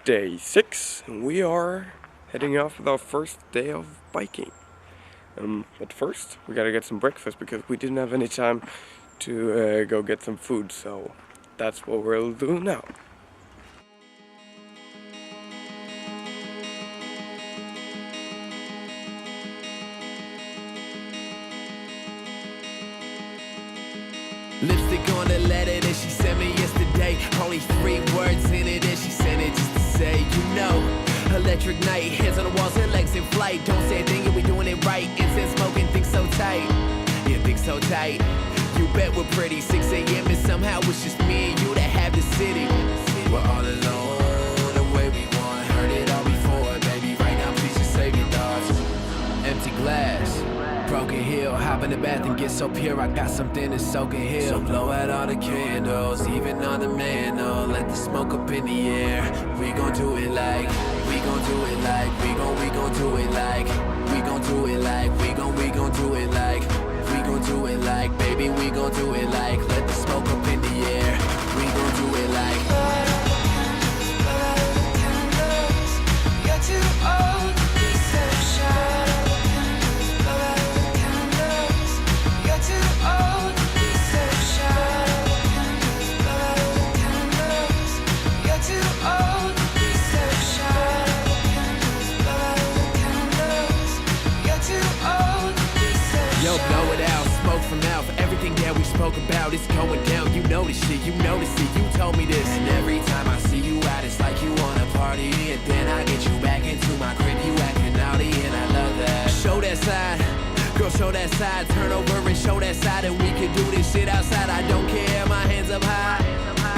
day 6 and we are heading off with our first day of biking. But first we gotta get some breakfast because we didn't have any time to go get some food, so that's what we'll do now. Lipstick on the letter that she sent me yesterday. Only 3 words in it and she sent it just to say, you know. Electric night, hands on the walls and legs in flight. Don't say a thing and we doing it right. Incense smoking, think so tight. Yeah, think so tight. You bet we're pretty. 6 a.m. and somehow it's just me and you that have the city. We're all alone, the way we want. Heard it all before, baby. Right now, please just save your thoughts. Empty glass. Broken heel, hop in the bath and get so pure. I got something to soak and heal. So blow out all the candles, even on the mantle. Let the smoke up in the air. We gon' do it like, we gon' do it like, we gon' do it like, we gon' do it like, we gon' do it like, we gon' do it like, baby, we gon' do it like. Let the smoke up in the air. We gon' do it like. You're too old to be so shy. Yo, blow it out, smoke from out. For everything that we spoke about, it's going down. You know this shit, you notice it, you told me this. And every time I see you out, it's like you wanna party. And then I get you back into my crib, you acting naughty, and I love that. Show that side, girl, show that side. Turn over and show that side, and we can do this shit outside. I don't care, my hands up high.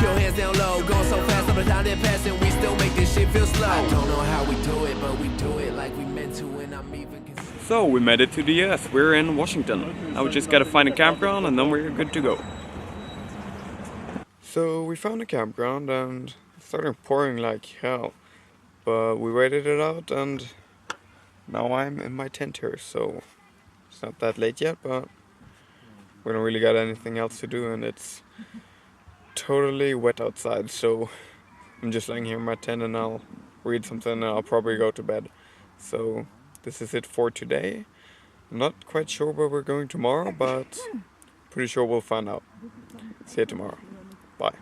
Your hands down low, going so fast, up and down that pass, and we still make this shit feel slow. I don't know how we do it, but we do it like we meant to, and I'm even. So we made it to the US. We're in Washington. Now we just gotta find a campground and then we're good to go. So we found a campground and it started pouring like hell. But we waited it out and now I'm in my tent here. So it's not that late yet, but we don't really got anything else to do and it's totally wet outside. So I'm just laying here in my tent and I'll read something and I'll probably go to bed. So this is it for today. I'm not quite sure where we're going tomorrow, but pretty sure we'll find out. See you tomorrow. Bye.